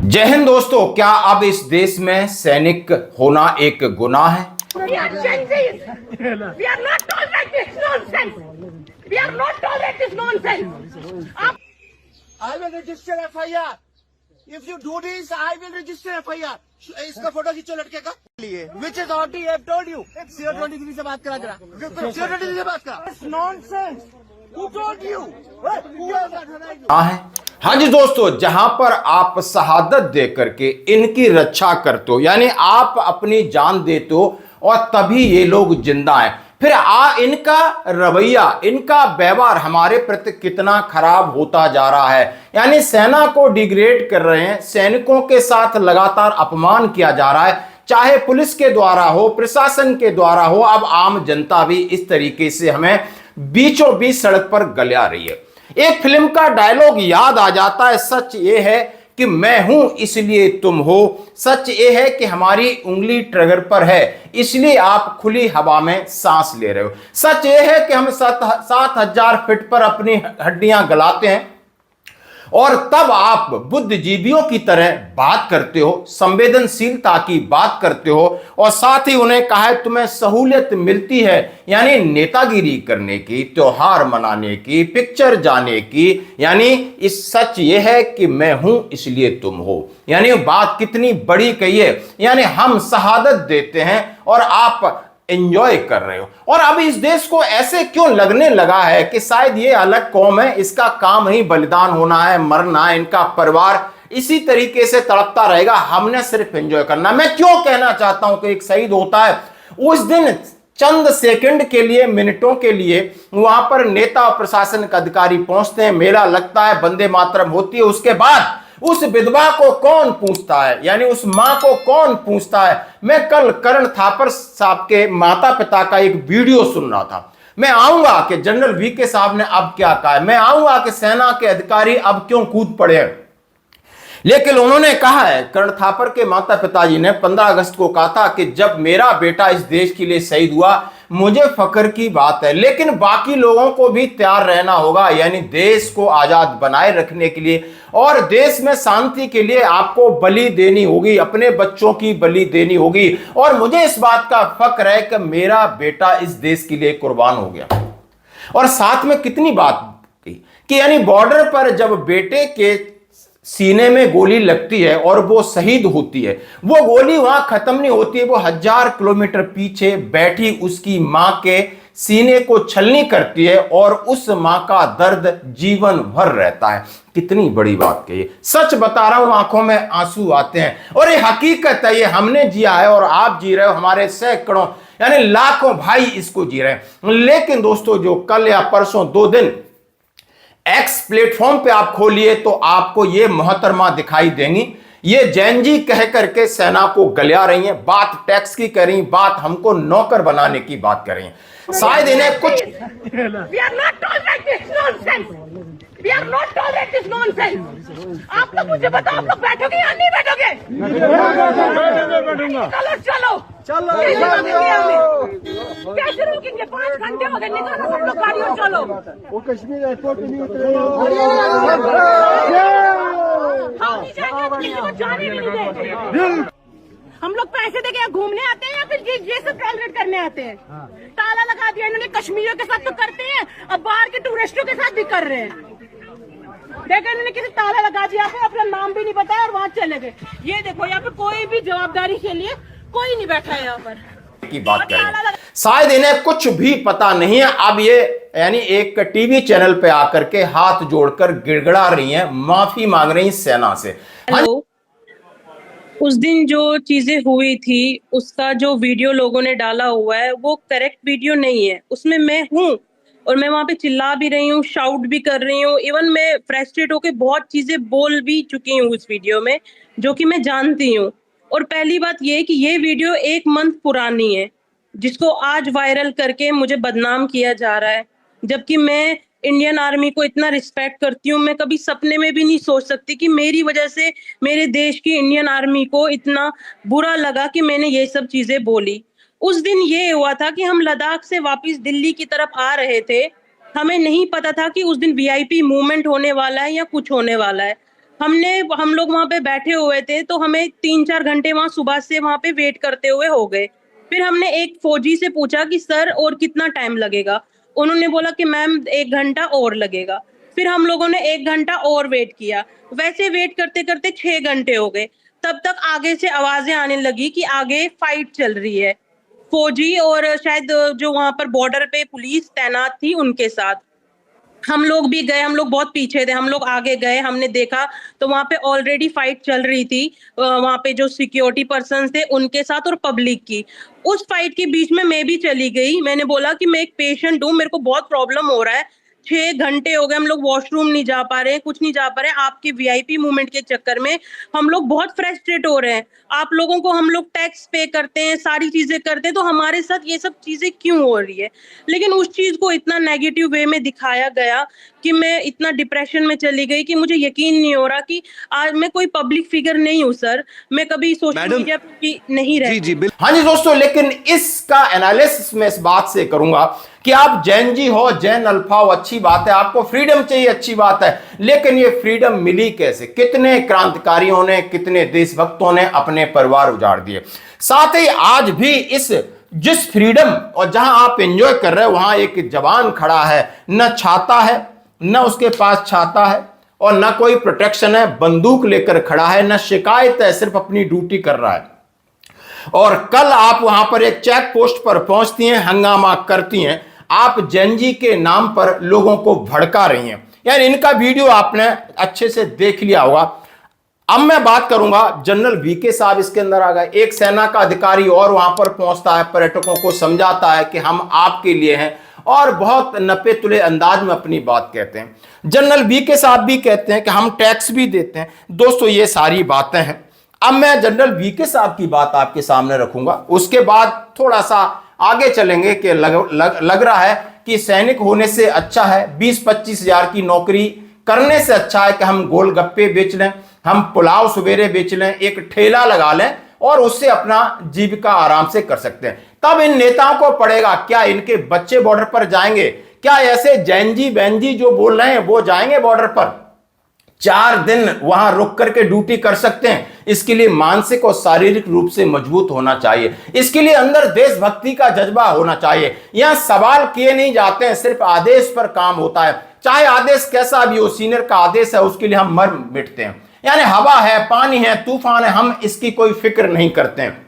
जय हिंद दोस्तों, क्या अब इस देश में सैनिक होना एक गुनाह है? We are Gen Zs. We are not tolerate this nonsense. We are not tolerate this nonsense. I will register FIR. If you do this, I will register FIR. इसका फोटो खींचो लड़के का लिए which is already I have told you. CO23 से बात करा जरा. CO23 से बात करा. It's nonsense. Who told you? Who has authorized you? है हाँ जी दोस्तों, जहां पर आप शहादत दे करके इनकी रक्षा करते हो, यानी आप अपनी जान देते हो और तभी ये लोग जिंदा हैं, फिर इनका रवैया, इनका व्यवहार हमारे प्रति कितना खराब होता जा रहा है। यानी सेना को डिग्रेड कर रहे हैं, सैनिकों के साथ लगातार अपमान किया जा रहा है, चाहे पुलिस के द्वारा हो, प्रशासन के द्वारा हो, अब आम जनता भी इस तरीके से हमें बीचों बीच सड़क पर गलिया रही है। एक फिल्म का डायलॉग याद आ जाता है, सच ये है कि मैं हूं इसलिए तुम हो, सच ये है कि हमारी उंगली ट्रिगर पर है इसलिए आप खुली हवा में सांस ले रहे हो, सच ये है कि हम 7,000 फीट पर अपनी हड्डियां गलाते हैं और तब आप बुद्धिजीवियों की तरह बात करते हो, संवेदनशीलता की बात करते हो और साथ ही उन्हें कहा है तुम्हें सहूलियत मिलती है, यानी नेतागिरी करने की, त्योहार मनाने की, पिक्चर जाने की, यानी इस सच ये है कि मैं हूं इसलिए तुम हो। यानी बात कितनी बड़ी कही है, यानी हम शहादत देते हैं और आप एंजॉय कर रहे हो। और अब इस देश को ऐसे क्यों लगने लगा है कि शायद ये अलग कौम है, इसका काम ही बलिदान होना है, मरना है, इनका परिवार इसी तरीके से तड़पता रहेगा, हमने सिर्फ एंजॉय करना। मैं क्यों कहना चाहता हूं कि एक शहीद होता है उस दिन चंद सेकंड के लिए, मिनटों के लिए वहां पर नेता और प्रशासन के अधिकारी पहुंचते हैं, मेला लगता है, वंदे मातरम होती है, उसके बाद उस विधवा को कौन पूछता है, यानी उस मां को कौन पूछता है। मैं कल करण थापर साहब के माता पिता का एक वीडियो सुन रहा था। मैं आऊंगा कि जनरल वीके साहब ने अब क्या कहा है, मैं आऊंगा कि सेना के अधिकारी अब क्यों कूद पड़े हैं, लेकिन उन्होंने कहा है, करण थापर के माता पिताजी ने 15 अगस्त को कहा था कि जब मेरा बेटा इस देश के लिए शहीद हुआ मुझे फख्र की बात है, लेकिन बाकी लोगों को भी तैयार रहना होगा, यानी देश को आजाद बनाए रखने के लिए और देश में शांति के लिए आपको बलि देनी होगी, अपने बच्चों की बलि देनी होगी। और मुझे इस बात का फख्र है कि मेरा बेटा इस देश के लिए कुर्बान हो गया। और साथ में कितनी बात की कि यानी बॉर्डर पर जब बेटे के सीने में गोली लगती है और वो शहीद होती है, वो गोली वहां खत्म नहीं होती है, वो 1000 किलोमीटर पीछे बैठी उसकी मां के सीने को छलनी करती है और उस मां का दर्द जीवन भर रहता है। कितनी बड़ी बात कही, सच बता रहा हूं, आंखों में आंसू आते हैं और ये हकीकत है, ये हमने जिया है और आप जी रहे हो, हमारे सैकड़ों यानी लाखों भाई इसको जी रहे हैं। लेकिन दोस्तों, जो कल या परसों 2 दिन एक्स प्लेटफॉर्म पे आप खोलिए तो आपको ये मोहतरमा दिखाई देंगी, ये जैन जी कह करके सेना को गलिया रही हैं, बात टैक्स की कर रही, बात हमको नौकर बनाने की बात कर रही हैं। शायद इन्हें कुछ We are not tolerate this nonsense. We are not tolerate this nonsense. आप लोग मुझे बताओ, आप लोग बैठोगे या नहीं बैठोगे? चलो चलो चलो, कैसे रोकेंगे? 5 घंटे हो गए, निकालो सब लोग गाड़ी और चलो। वो कश्मीर एयरपोर्ट नहीं उतरे। हम नहीं जाएंगे, किसी को जाने नहीं देंगे। हम लोग पैसे देके घूमने आते हैं या फिर ये सब टॉलरेट करने आते हैं? ताला लगा दिया इन्होंने, कश्मीरियों के साथ तो करते हैं, अब बाहर के टूरिस्टों के साथ भी कर रहे हैं। देखो इन्होंने किसी ताला लगा दिया, अपना नाम भी नहीं बताया और वहां चले गए। ये देखो, यहाँ पे कोई भी जवाबदारी के लिए कोई नहीं बैठा है यहाँ पर की बात करें। शायद इन्हें कुछ भी पता नहीं है। अब ये यानी एक टीवी चैनल पे आकर के हाथ जोड़कर गिड़गिड़ा रही हैं, माफी मांग रही सेना से। हेलो, उस दिन जो चीजें हुई थी उसका जो वीडियो लोगों ने डाला हुआ है वो करेक्ट वीडियो नहीं है। उसमें मैं हूँ और मैं वहां पे चिल्ला भी रही हूँ, शाउट भी कर रही हूँ, इवन मैं फ्रस्ट्रेट होकर बहुत चीजें बोल भी चुकी हूँ उस वीडियो में, जो कि मैं जानती हूँ। और पहली बात ये कि ये वीडियो 1 मंथ पुरानी है, जिसको आज वायरल करके मुझे बदनाम किया जा रहा है, जबकि मैं इंडियन आर्मी को इतना रिस्पेक्ट करती हूँ। मैं कभी सपने में भी नहीं सोच सकती कि मेरी वजह से मेरे देश की इंडियन आर्मी को इतना बुरा लगा कि मैंने ये सब चीजें बोली। उस दिन ये हुआ था कि हम लद्दाख से वापस दिल्ली की तरफ आ रहे थे, हमें नहीं पता था कि उस दिन वीआईपी मूवमेंट होने वाला है या कुछ होने वाला है। हम लोग वहां पे बैठे हुए थे, तो हमें 3-4 घंटे वहां सुबह से वहां पे वेट करते हुए हो गए। फिर हमने एक फौजी से पूछा कि सर और कितना टाइम लगेगा? उन्होंने बोला कि मैम 1 घंटा और लगेगा। फिर हम लोगों ने 1 घंटा और वेट किया। वैसे वेट करते करते 6 घंटे हो गए। तब तक आगे से आवाजें आने लगी कि आगे फाइट चल रही है, फौजी और शायद जो वहां पर बॉर्डर पे पुलिस तैनात थी उनके साथ। हम लोग भी गए, हम लोग बहुत पीछे थे, हम लोग आगे गए, हमने देखा तो वहां पे ऑलरेडी फाइट चल रही थी। वहां पे जो सिक्योरिटी पर्सन्स थे उनके साथ और पब्लिक की। उस फाइट के बीच में मैं भी चली गई। मैंने बोला कि मैं एक पेशेंट हूँ, मेरे को बहुत प्रॉब्लम हो रहा है, 6 घंटे हो गए, हम लोग वॉशरूम नहीं जा पा रहे हैं, कुछ नहीं जा पा रहे हैं, आपके वीआईपी मूवमेंट के चक्कर में हम लोग बहुत फ्रस्ट्रेट हो रहे हैं। आप लोगों को हम लोग टैक्स पे करते हैं, सारी चीजें करते हैं, तो हमारे साथ ये सब चीजें क्यों हो रही है? लेकिन उस चीज को इतना नेगेटिव वे में दिखाया गया कि मैं इतना डिप्रेशन में चली गई कि मुझे यकीन नहीं हो रहा कि आज मैं कोई पब्लिक फिगर नहीं हूँ सर, मैं कभी सोशल मैडम, मीडिया पे भी नहीं जी रहती। जी बिल्कुल। हाँ जी दोस्तों, लेकिन इसका एनालिसिस मैं इस बात से करूंगा कि आप जैन जी हो, जैन अल्फा हो, अच्छी बात है, आपको फ्रीडम चाहिए, अच्छी बात है, लेकिन ये फ्रीडम मिली कैसे? कितने क्रांतिकारियों ने, कितने देशभक्तों ने अपने परिवार उजाड़ दिए। साथ ही आज भी जिस फ्रीडम और जहां आप एंजॉय कर रहे हो वहां एक जवान खड़ा है, न छाता है, न उसके पास छाता है और न कोई प्रोटेक्शन है, बंदूक लेकर खड़ा है, न शिकायत है, सिर्फ अपनी ड्यूटी कर रहा है। और कल आप वहां पर एक चेक पोस्ट पर पहुंचती हैं, हंगामा करती हैं, आप जैन जी के नाम पर लोगों को भड़का रही हैं। यार इनका वीडियो आपने अच्छे से देख लिया होगा। अब मैं बात करूंगा, जनरल वीके साहब इसके अंदर आ गए, एक सेना का अधिकारी और वहां पर पहुंचता है, पर्यटकों को समझाता है कि हम आपके लिए हैं और बहुत नपे तुले अंदाज में अपनी बात कहते हैं। जनरल वीके साहब भी कहते हैं कि हम टैक्स भी देते हैं। दोस्तों ये सारी बातें हैं। अब मैं जनरल वीके साहब की बात आपके सामने रखूंगा, उसके बाद थोड़ा सा आगे चलेंगे कि लग रहा है कि सैनिक होने से अच्छा है 20-25 हजार की नौकरी करने से अच्छा है कि हम गोलगप्पे बेच लें, हम पुलाव सवेरे बेच लें, एक ठेला लगा लें और उससे अपना जीविका आराम से कर सकते हैं। तब इन नेताओं को पड़ेगा, क्या इनके बच्चे बॉर्डर पर जाएंगे? क्या ऐसे जैन जी बहन जी जो बोल रहे हैं वो जाएंगे बॉर्डर पर? 4 दिन वहां रुक करके ड्यूटी कर सकते हैं? इसके लिए मानसिक और शारीरिक रूप से मजबूत होना चाहिए, इसके लिए अंदर देशभक्ति का जज्बा होना चाहिए। यहां सवाल किए नहीं जाते हैं, सिर्फ आदेश पर काम होता है, चाहे आदेश कैसा भी हो, सीनियर का आदेश है उसके लिए हम मर मिटते हैं। यानी हवा है, पानी है, तूफान है, हम इसकी कोई फिक्र नहीं करते हैं।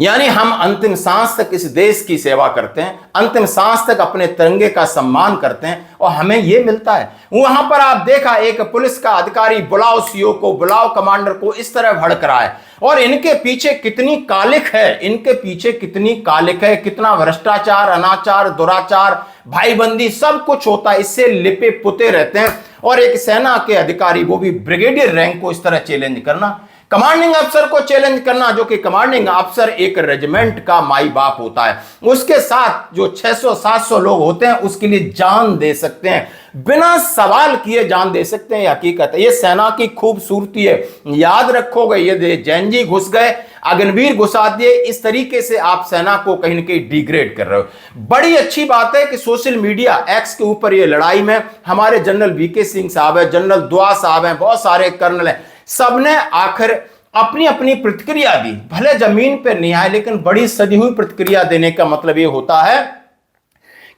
यानी हम अंतिम सांस तक इस देश की सेवा करते हैं, अंतिम सांस तक अपने तिरंगे का सम्मान करते हैं और हमें यह मिलता है। वहां पर आप देखा एक पुलिस का अधिकारी बुलाओ सीओ को, बुलाओ कमांडर को, इस तरह भड़क रहा है और इनके पीछे कितनी कालिक है, इनके पीछे कितनी कालिक है, कितना भ्रष्टाचार, अनाचार, दुराचार, भाईबंदी सब कुछ होता है, इससे लिपे पुते रहते हैं। और एक सेना के अधिकारी, वो भी ब्रिगेडियर रैंक को इस तरह चैलेंज करना, कमांडिंग अफसर को चैलेंज करना, जो कि कमांडिंग अफसर एक रेजिमेंट का माई बाप होता है, उसके साथ जो 600-700 लोग होते हैं उसके लिए जान दे सकते हैं, बिना सवाल किए जान दे सकते हैं। हकीकत है, ये सेना की खूबसूरती है। याद रखोगे, ये जैन जी घुस गए, अग्निवीर घुसा दिए, इस तरीके से आप सेना को कहीं ना कहीं डिग्रेड कर रहे हो। बड़ी अच्छी बात है कि सोशल मीडिया एक्स के ऊपर ये लड़ाई में हमारे जनरल वीके सिंह साहब है, जनरल दुआ साहब हैं, बहुत सारे कर्नल हैं, सबने आखिर अपनी अपनी प्रतिक्रिया दी, भले जमीन पर नहीं आए लेकिन बड़ी सजी हुई प्रतिक्रिया देने का मतलब यह होता है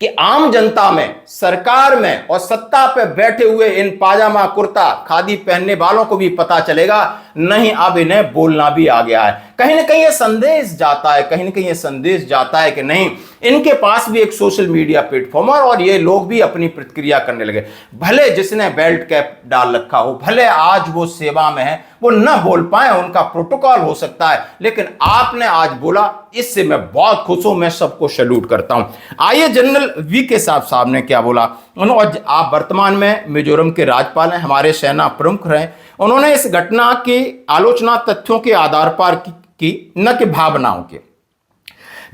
कि आम जनता में, सरकार में और सत्ता पे बैठे हुए इन पाजामा कुर्ता खादी पहनने वालों को भी पता चलेगा, नहीं अब इन्हें बोलना भी आ गया है। कहीं ना कहीं ये संदेश जाता है, कहीं ना कहीं ये संदेश जाता है कि नहीं, इनके पास भी एक सोशल मीडिया प्लेटफॉर्म है और ये लोग भी अपनी प्रतिक्रिया करने लगे। भले जिसने बेल्ट कैप डाल रखा हो, भले आज वो सेवा में है, वो न बोल पाए, उनका प्रोटोकॉल हो सकता है, लेकिन आपने आज बोला, इससे मैं बहुत खुश हूं, मैं सबको सैल्यूट करता हूं। आइए जनरल वीके साहब ने क्या बोला। आप वर्तमान में मिजोरम के राज्यपाल हैं, हमारे सेना प्रमुख रहे। उन्होंने इस घटना की आलोचना तथ्यों के आधार पर की, न कि भावनाओं के।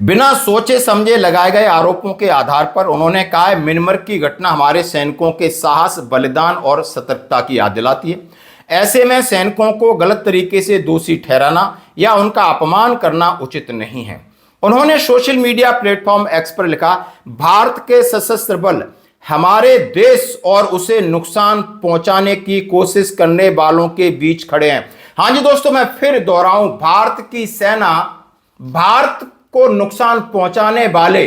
बिना सोचे समझे लगाए गए आरोपों के आधार पर उन्होंने कहा है, म्यांमार की घटना हमारे सैनिकों के साहस, बलिदान और सतर्कता की याद दिलाती है। ऐसे में सैनिकों को गलत तरीके से दोषी ठहराना या उनका अपमान करना उचित नहीं है। उन्होंने सोशल मीडिया प्लेटफॉर्म एक्स पर लिखा, भारत के सशस्त्र बल हमारे देश और उसे नुकसान पहुंचाने की कोशिश करने वालों के बीच खड़े हैं। हां जी दोस्तों, मैं फिर दोहराऊं, भारत की सेना भारत को नुकसान पहुंचाने वाले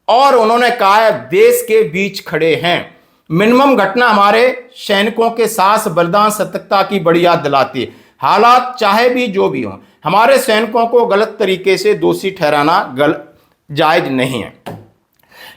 और उन्होंने कहा है देश के बीच खड़े हैं। मिनिमम घटना हमारे सैनिकों के साहस, बलिदान, सतर्कता की बड़ी याद दिलाती है। हालात चाहे भी जो भी हो, हमारे सैनिकों को गलत तरीके से दोषी ठहराना जायज नहीं है।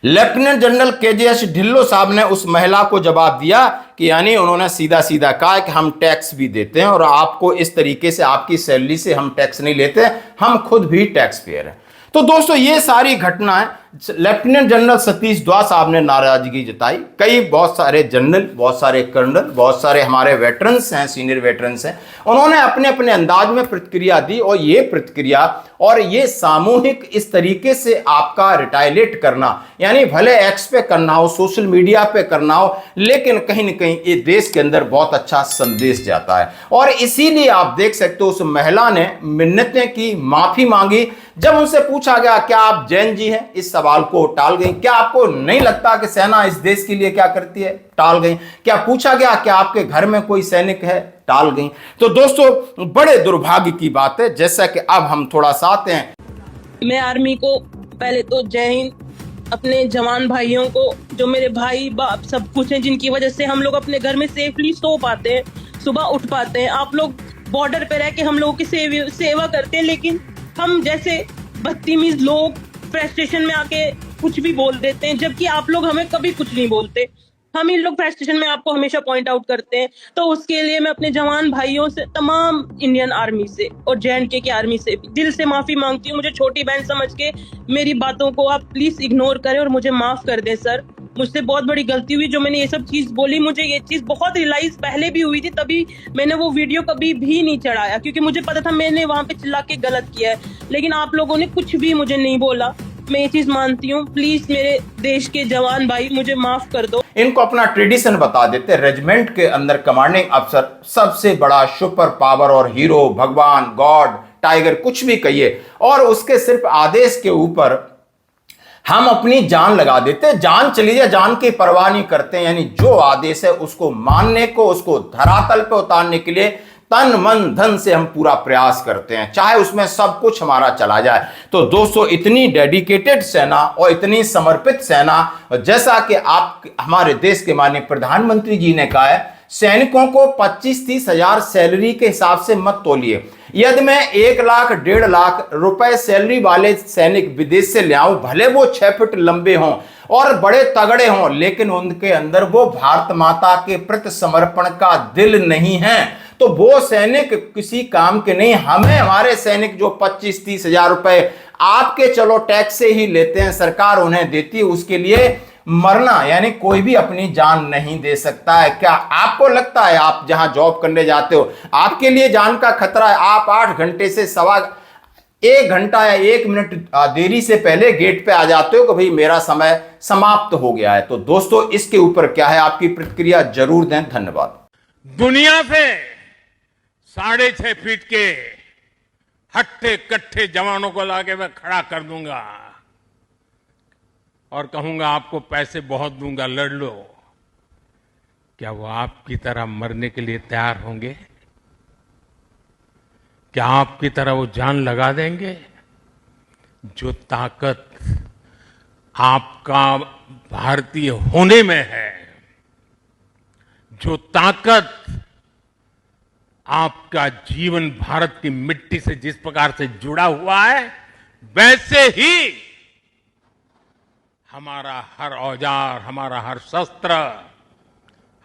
लेफ्टिनेंट जनरल केजेएस ढिल्लो साहब ने उस महिला को जवाब दिया कि यानी उन्होंने सीधा सीधा कहा कि हम टैक्स भी देते हैं और आपको इस तरीके से आपकी सैलरी से हम टैक्स नहीं लेते, हम खुद भी टैक्स पेयर हैं। तो दोस्तों ये सारी घटनाएं लेफ्टिनेंट जनरल सतीश द्वा साहब ने नाराजगी जताई। बहुत सारे जनरल, बहुत सारे कर्नल, बहुत सारे हमारे वेटरन्स हैं, सीनियर वेटरन्स हैं, उन्होंने अपने अपने अंदाज में प्रतिक्रिया दी। और ये प्रतिक्रिया और ये सामूहिक इस तरीके से आपका रिटायलेट करना, यानी भले एक्स पे करना हो, सोशल मीडिया पे करना हो, लेकिन कहीं ना कहीं ये देश के अंदर बहुत अच्छा संदेश जाता है। और इसीलिए आप देख सकते हो उस महिला ने मिन्नतें की, माफी मांगी। जब उनसे पूछा गया क्या आप जैन जी हैं, इस सवाल को टाल गई। क्या आपको नहीं लगता कि सेना इस देश के लिए क्या करती है, टाल गई। क्या पूछा गया क्या आपके घर में कोई सैनिक है, टाल गई। तो दोस्तों बड़े दुर्भाग्य की बात है। जैसा कि अब हम थोड़ा सा आते हैं, मैं आर्मी को पहले तो जय हिंद, अपने जवान भाइयों को, जो मेरे भाई बाप सब कुछ हैं, जिनकी वजह से हम लोग अपने घर में सेफली सो पाते हैं, सुबह उठ पाते हैं। आप लोग बॉर्डर पे रह के हम लोगों की सेवा करते हैं, लेकिन हम जैसे बदतमीज लोग फ्रस्ट्रेशन में आके कुछ भी बोल देते हैं, जबकि आप लोग हमें कभी कुछ नहीं बोलते। हम इन लोग फ्रस्ट्रेशन में आपको हमेशा पॉइंट आउट करते हैं। तो उसके लिए मैं अपने जवान भाइयों से, तमाम इंडियन आर्मी से और JNK की आर्मी से भी दिल से माफी मांगती हूँ। मुझे छोटी बहन समझ के मेरी बातों को आप प्लीज इग्नोर करें और मुझे माफ कर दें सर। मुझसे बहुत बड़ी गलती हुई जो मैंने ये सब चीज बोली। मुझे ये चीज बहुत रियलाइज पहले भी हुई थी, तभी मैंने वो वीडियो कभी भी नहीं चढ़ाया, क्योंकि मुझे पता था मैंने वहां पे चिल्ला के गलत किया है। लेकिन आप लोगों ने कुछ भी मुझे नहीं बोला, मैं ये चीज मानती हूँ। प्लीज मेरे देश के जवान भाई मुझे माफ कर दो। इनको अपना ट्रेडिशन बता देते। रेजिमेंट के अंदर कमांडिंग अफसर सबसे बड़ा सुपर पावर और हीरो, भगवान, गॉड, टाइगर, कुछ भी कहिए, और उसके सिर्फ आदेश के ऊपर हम अपनी जान लगा देते। जान चली जाए, जान की परवाह नहीं करते। यानी जो आदेश है उसको मानने को, उसको धरातल पे उतारने के लिए तन मन धन से हम पूरा प्रयास करते हैं, चाहे उसमें सब कुछ हमारा चला जाए। तो दोस्तों इतनी डेडिकेटेड सेना और इतनी समर्पित सेना, जैसा कि आप हमारे देश के माननीय प्रधानमंत्री जी ने कहा है, सैनिकों को 25-30 हजार सैलरी के हिसाब से मत तोलिए। यदि मैं 1 लाख 1.5 लाख रुपए सैलरी वाले सैनिक विदेश से ले आऊं, भले वो 6 फीट लंबे हों और बड़े तगड़े हों, लेकिन उनके अंदर वो भारत माता के प्रति समर्पण का दिल नहीं है, तो वो सैनिक किसी काम के नहीं। हमें हमारे सैनिक जो 25-30 हजार रुपए आपके चलो टैक्स से ही लेते हैं, सरकार उन्हें देती है, उसके लिए मरना, यानी कोई भी अपनी जान नहीं दे सकता है। क्या आपको लगता है आप जहां जॉब करने जाते हो आपके लिए जान का खतरा है? आप 8 घंटे से 1 घंटा या 1 मिनट देरी से पहले गेट पे आ जाते हो कि भाई मेरा समय समाप्त हो गया है। तो दोस्तों इसके ऊपर क्या है आपकी प्रतिक्रिया, जरूर दें। धन्यवाद। दुनिया से 6.5 फीट के हट्टे कट्टे जवानों को लाके मैं खड़ा कर दूंगा और कहूंगा आपको पैसे बहुत दूंगा, लड़ लो। क्या वो आपकी तरह मरने के लिए तैयार होंगे? क्या आपकी तरह वो जान लगा देंगे? जो ताकत आपका भारतीय होने में है, जो ताकत आपका जीवन भारत की मिट्टी से जिस प्रकार से जुड़ा हुआ है, वैसे ही हमारा हर औजार, हमारा हर शस्त्र,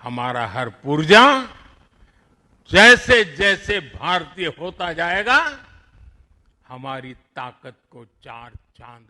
हमारा हर पुर्जा जैसे जैसे भारतीय होता जाएगा, हमारी ताकत को 4 चांद